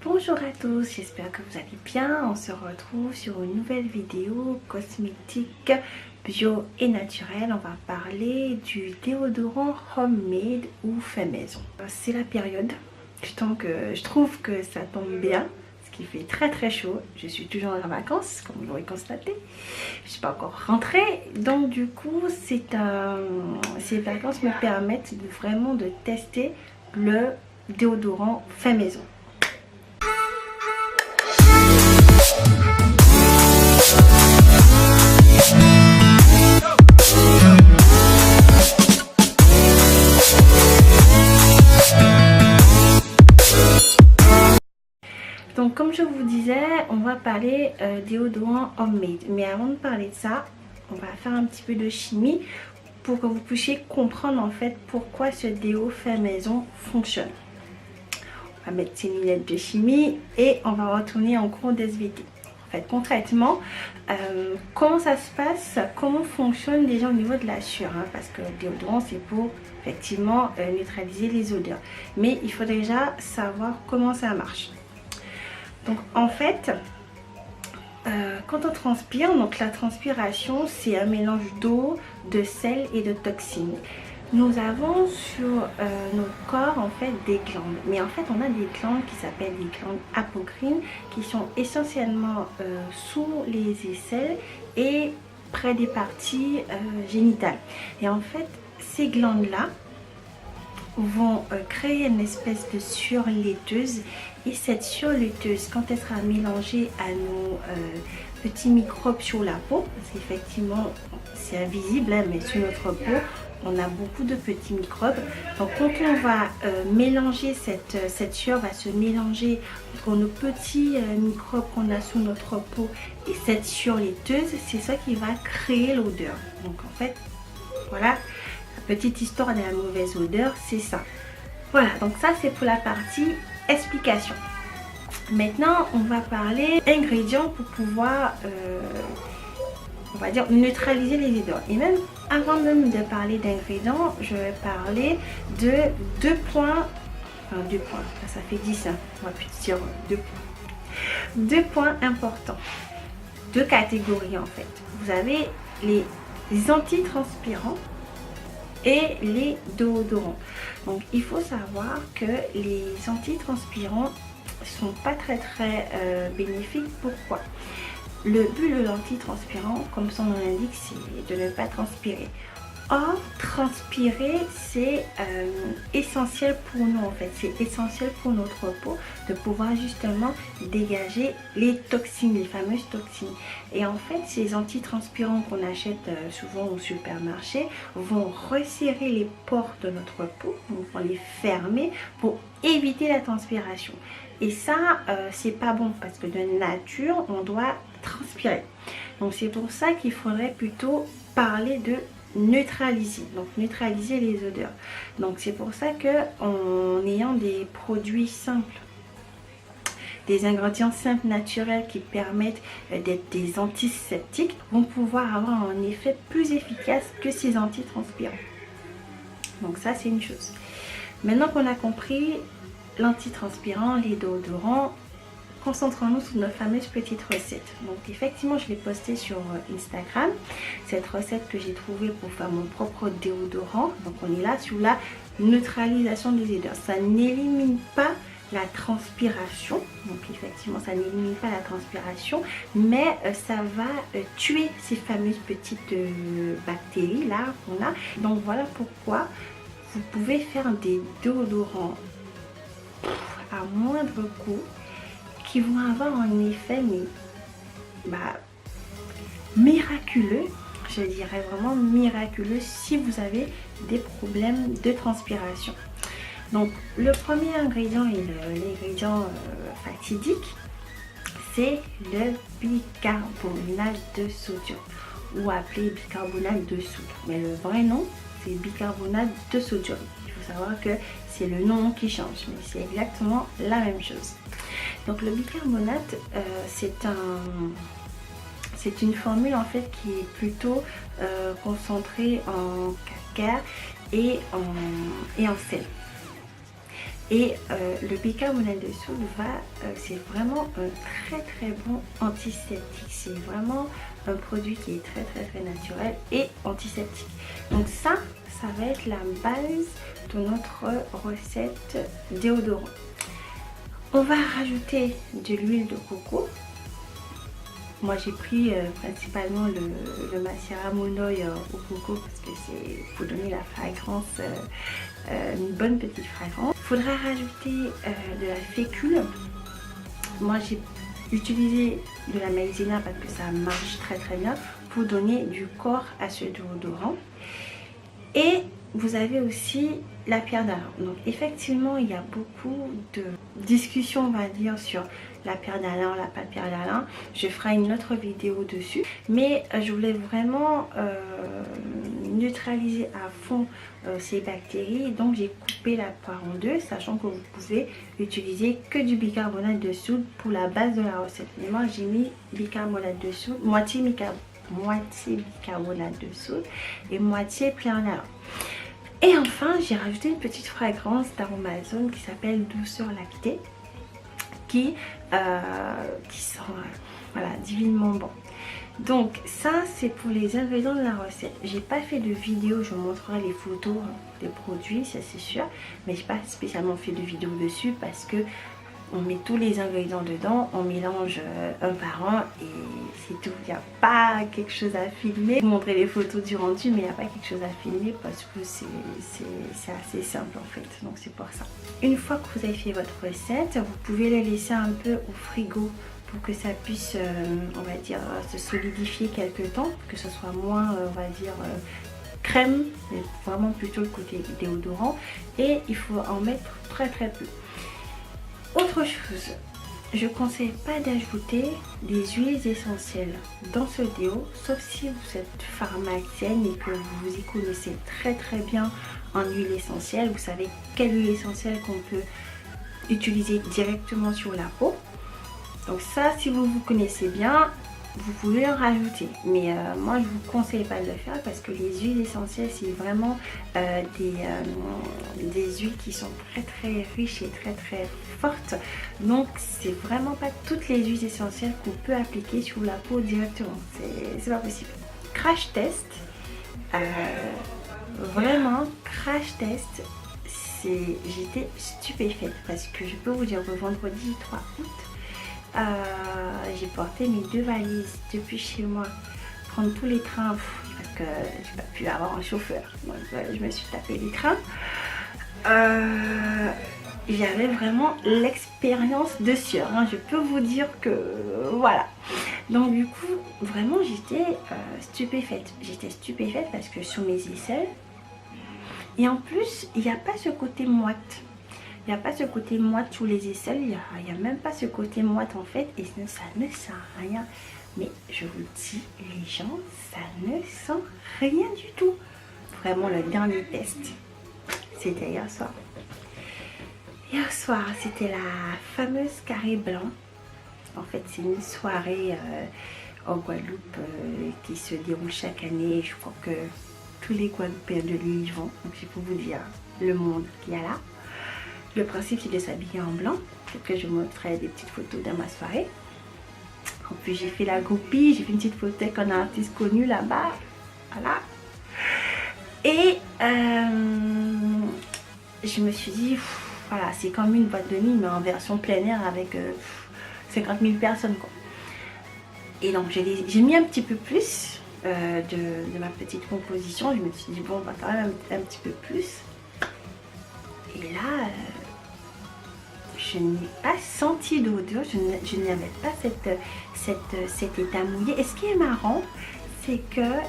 Bonjour à tous, j'espère que vous allez bien. On se retrouve sur une nouvelle vidéo cosmétique bio et naturelle. On va parler du déodorant homemade ou fait maison. C'est la période, donc je trouve que ça tombe bien. Il fait très chaud, je suis toujours en vacances comme vous l'aurez constaté, je ne suis pas encore rentrée, donc du coup ces vacances me permettent vraiment de tester le déodorant fait maison. Donc comme je vous disais, on va parler déodorant homemade. Mais avant de parler de ça, on va faire un petit peu de chimie pour que vous puissiez comprendre en fait pourquoi ce déo fait maison fonctionne. On va mettre ses lunettes de chimie et on va retourner en cours d'SVT. En fait, concrètement, comment ça se passe, comment fonctionne déjà au niveau de la sueur, hein, parce que le déodorant c'est pour effectivement neutraliser les odeurs. Mais il faut déjà savoir comment ça marche. Donc en fait, quand on transpire, donc la transpiration c'est un mélange d'eau, de sel et de toxines. Nous avons sur notre corps en fait des glandes, mais en fait on a des glandes qui s'appellent des glandes apocrines qui sont essentiellement sous les aisselles et près des parties génitales. Et en fait ces glandes là vont créer une espèce de sueur laiteuse, et cette sueur laiteuse, quand elle sera mélangée à nos petits microbes sur la peau, parce qu'effectivement c'est invisible hein, mais sur notre peau on a beaucoup de petits microbes, donc quand on va mélanger cette sueur va se mélanger entre nos petits microbes qu'on a sous notre peau et cette sueur laiteuse, c'est ça qui va créer l'odeur. Donc en fait voilà, petite histoire de la mauvaise odeur, c'est ça. Voilà, donc ça c'est pour la partie explication. Maintenant on va parler ingrédients pour pouvoir on va dire neutraliser les odeurs. Et même avant même de parler d'ingrédients, je vais parler de deux points, enfin 2 points, ça fait 10 hein. On va plus dire 2 points. 2 points importants, 2 catégories en fait. Vous avez les antitranspirants et les déodorants. Donc il faut savoir que les antitranspirants sont pas très bénéfiques. Pourquoi? Le but de l'antitranspirant, comme son nom l'indique, c'est de ne pas transpirer. Or, transpirer, c'est essentiel pour nous en fait. C'est essentiel pour notre peau de pouvoir justement dégager les toxines, les fameuses toxines. Et en fait, ces antitranspirants qu'on achète souvent au supermarché vont resserrer les pores de notre peau, donc vont les fermer pour éviter la transpiration. Et ça, c'est pas bon parce que de nature, on doit transpirer. Donc c'est pour ça qu'il faudrait plutôt parler de neutraliser, donc neutraliser les odeurs. Donc c'est pour ça que en ayant des produits simples, des ingrédients simples naturels qui permettent d'être des antiseptiques, vont pouvoir avoir un effet plus efficace que ces antitranspirants. Donc ça c'est une chose. Maintenant qu'on a compris l'antitranspirant, les déodorants, concentrons-nous sur notre fameuse petite recette. Donc effectivement je l'ai postée sur Instagram, cette recette que j'ai trouvée pour faire mon propre déodorant. Donc on est là sur la neutralisation des odeurs. Ça n'élimine pas la transpiration, donc effectivement ça n'élimine pas la transpiration, mais ça va tuer ces fameuses petites bactéries là qu'on a. Donc voilà pourquoi vous pouvez faire des déodorants à moindre coût qui vont avoir un effet miraculeux, je dirais vraiment miraculeux si vous avez des problèmes de transpiration. Donc le premier ingrédient et l'ingrédient fatidique, c'est le bicarbonate de sodium, ou appelé bicarbonate de soude, mais le vrai nom c'est bicarbonate de sodium. Il faut savoir que c'est le nom qui change, mais c'est exactement la même chose. Donc le bicarbonate, c'est une formule en fait qui est plutôt concentrée en calcaire et en sel. Et le bicarbonate de soude c'est vraiment un très bon antiseptique. C'est vraiment un produit qui est très naturel et antiseptique. Donc ça va être la base de notre recette déodorant. On va rajouter de l'huile de coco. Moi j'ai pris principalement le Mascara Monoï au coco parce que c'est pour donner la fragrance, une bonne petite fragrance. Il faudra rajouter de la fécule. Moi j'ai utilisé de la maïzena parce que ça marche très bien pour donner du corps à ce déodorant. Et vous avez aussi la pierre d'Alain. Donc effectivement il y a beaucoup de discussions, on va dire, sur la pierre d'Alain, la pas pierre d'Alain. Je ferai une autre vidéo dessus, mais je voulais vraiment neutraliser à fond ces bactéries. Donc j'ai coupé la poire en deux, sachant que vous pouvez utiliser que du bicarbonate de soude pour la base de la recette. Mais moi j'ai mis bicarbonate de soude, moitié bicarbonate de soude et moitié pierre d'Alain. Et enfin j'ai rajouté une petite fragrance d'Aromazone qui s'appelle Douceur Lactée, qui sent voilà, divinement bon. Donc ça c'est pour les ingrédients de la recette. J'ai pas fait de vidéo, je vous montrerai les photos des produits, ça c'est sûr, mais j'ai pas spécialement fait de vidéo dessus parce que on met tous les ingrédients dedans, on mélange un par un et c'est tout. Il n'y a pas quelque chose à filmer. Je vous montrer les photos du rendu, mais il n'y a pas quelque chose à filmer parce que c'est assez simple en fait. Donc c'est pour ça. Une fois que vous avez fait votre recette, vous pouvez la laisser un peu au frigo pour que ça puisse, on va dire, se solidifier quelques temps, que ce soit moins, on va dire, crème, mais vraiment plutôt le côté déodorant. Et il faut en mettre très peu. Autre chose, je ne conseille pas d'ajouter des huiles essentielles dans ce déo, sauf si vous êtes pharmacienne et que vous vous y connaissez très bien en huile essentielle. Vous savez quelle huile essentielle qu'on peut utiliser directement sur la peau. Donc ça, si vous vous connaissez bien, vous pouvez en rajouter. Mais moi, je ne vous conseille pas de le faire parce que les huiles essentielles, c'est vraiment des huiles qui sont très riches et très fortes. Donc, c'est vraiment pas toutes les huiles essentielles qu'on peut appliquer sur la peau directement. C'est pas possible. Crash test. Vraiment, crash test. J'étais stupéfaite parce que je peux vous dire que vendredi 3 août, j'ai porté mes 2 valises depuis chez moi, prendre tous les trains parce que j'ai pas pu avoir un chauffeur, donc je me suis tapé les trains. J'avais vraiment l'expérience de sueur, hein. Je peux vous dire que voilà. Donc du coup vraiment j'étais stupéfaite. J'étais stupéfaite parce que sur mes aisselles, et en plus il n'y a pas ce côté moite. Il n'y a pas ce côté moite sous les aisselles, il n'y a même pas ce côté moite en fait, et ça ne sent rien. Mais je vous le dis, les gens, ça ne sent rien du tout. Vraiment, le dernier test, c'était hier soir. Hier soir, c'était la fameuse carré blanc. En fait, c'est une soirée en Guadeloupe qui se déroule chaque année. Je crois que tous les Guadeloupéens de l'île y vont. Donc, je peux vous dire le monde qu'il y a là. Le principe c'est de s'habiller en blanc. Peut-être que je vous montrerai des petites photos de ma soirée. En plus j'ai fait la groupie, j'ai fait une petite photo avec un artiste connu là-bas. Voilà. Et je me suis dit, voilà, c'est comme une boîte de nuit mais en version plein air avec 50 000 personnes quoi. Et donc j'ai mis un petit peu plus de ma petite composition. Je me suis dit bon, on va quand même un petit peu plus. Et là, je n'ai pas senti d'odeur, je n'avais pas cet état mouillé. Et ce qui est marrant, c'est que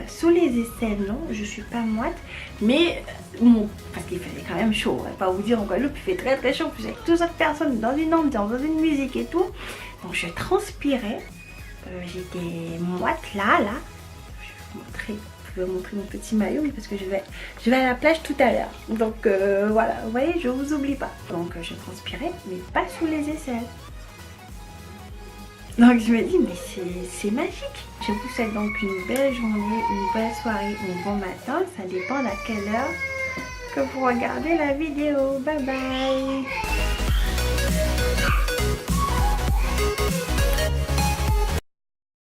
sous les aisselles, non, je suis pas moite, mais parce qu'il faisait quand même chaud, on va pas vous dire en Guadeloupe, il fait très chaud, puis avec 2 autres personnes dans une ambiance, dans une musique et tout. Donc je transpirais, j'étais moite là, je vais vous montrer. Je vais vous montrer mon petit maillot parce que je vais à la plage tout à l'heure. Donc voilà, vous voyez, je vous oublie pas. Donc je transpirais, mais pas sous les aisselles. Donc je me dis, mais c'est magique. Je vous souhaite donc une belle journée, une belle soirée, un bon matin. Ça dépend à quelle heure que vous regardez la vidéo. Bye bye.